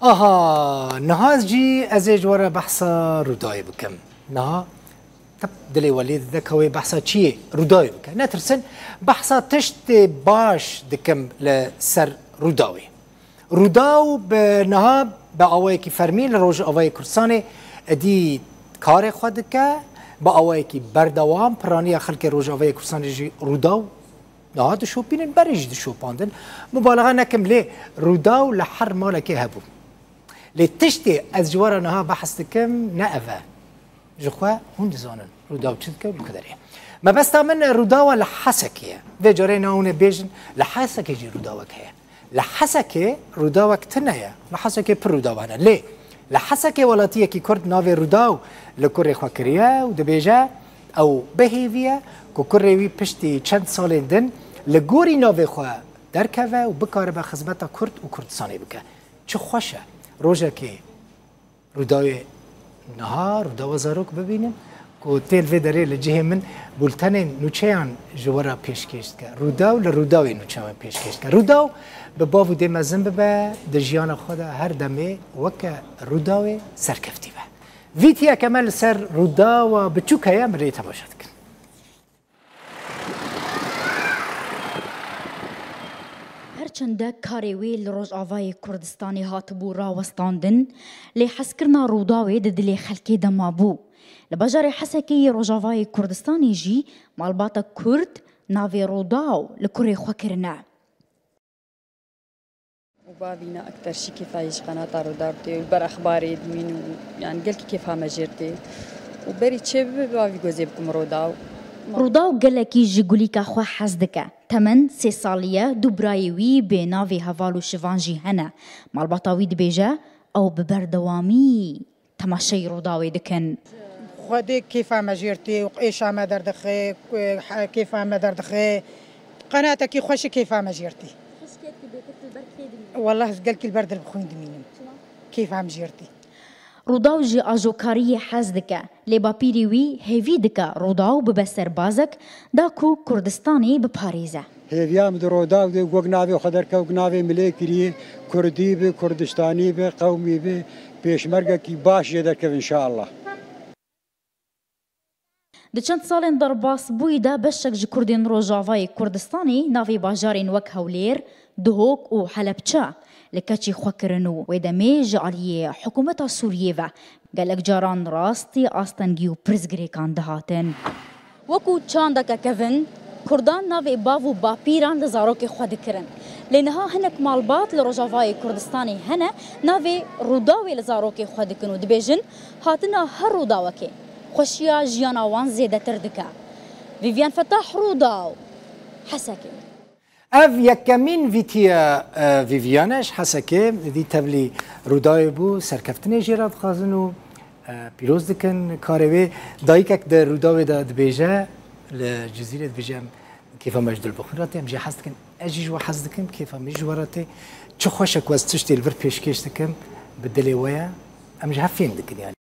آها نهاز جي أزيج ورا بحثا روداي بكم نها طب دلي وليد ذكوي بحثا چيه روداي بكم نترسن بحثا تشت باش دكم لسر روداوي روداو بنها بأوائي كي فرمين لروج أوائي كرساني دي كاري خودك بأوائي كي بردوام برانيا خلق روج أوائي كرساني جي روداو نها دشو بينن بريج دشو باندن مبالغة نكم ليه روداو لحر مالكي هبو لي تشتي از جوارا نها بحث دكم نأفا جخوا هون دزانن روداو تشتكا بالكدرية ما بس من روداو لحسكية في جارينا هون بيجن لحسكي جي روداوك هي لحسكي روداوك تنايا لحسكي پر روداو هنا ليه لحسكي ولاتيه كي كرد نافي روداو لكوري خواكريا ودبيجا او بهيفيا كو كوري بشتي چند سالين دن لگوري نافي خوا دركفا وبكار بخدمتا كرد وكردستاني بك چه خوشه روزا که روداوی نهار روداو زاروک ببینیم که تیل و داره لجه من بولتن نوچهان جوارا پیشکش که روداو لروداوی نوچهان پیشکش که روداو به باو دم ازم به دجیان خود هر دمه وک روداوی سرکفتی به ویتیا کمال سر روداو بچوکه مری تماشا کن چنده کاریوی لروج آوای کردستانی هاتبو راوستاندن لی حسکرنا روداوی دلی خلکی دمابو لبجار حسکی روج آوای کردستانی جی مالباتا کرد ناوی روداو لکوری خوکرنا وبابينا أكثر شيء كيف عايش قناة روداوتي وبر أخباري دمين يعني قلت كيف هم جرتي وبري تشيب بابي جوزي بكم روداو روداو گلکی جگولی که خو حزدکه تمن 3 سالیه دوبرایوی به ناوی هوالو شوانجی هنه مالباتاوی دبیجه او ببردوامی تماشای روداوی دکن خودی کیف مجرتی و ایش ما دردخه کیف ما دردخه قناتك خوش كيف مجرتي والله قالك البرد البخوين دمينم كيف مجرتي روداو جی آجوکاری حز دکه لباپیری وی هیوی دکه روداو ببسر بازک دا کو کردستانی بپاریزه هیویام در روداو دی گوگناوی خدر که گوگناوی ملیکری کردی به کردستانی به قومی به پیشمرگه کی باش یده که انشاءالله د چند سالین در باس بویده بشک جی کردین روجاوای کردستانی ناوی باجارین وک هولیر دهوک و حلبچه لکچی خوکرنو و دمی جعلیه حکومت سوریه و گلک جاران راستی آستنگی و پرزگری کان دهاتن وکو چاندک کفن کردان ناوی باو با پیران لزاروک خود کرن لنها هنک مالبات لروجاوای کردستانی هنه ناوی روداوی لزاروک خود کنو دبیجن هاتنا هر روداوکه خوشیا جیانا وان زیده تردکه ویویان فتح روداو حسکه اف یکمین ویتیا ویویانش حسکه دی تبلی رودای بو سرکفتنی جیراد خازنو پیروز دکن کاروی دایکک در رودای داد بیجه لجزیره بیجه کیف مجدل بخوراتی هم جه حس دکن اجیج و حس دکن کیف مجوراتی چه خوشک وستشتی الور پیشکش دکن بدلی ویا هم جه فین دکن یعنی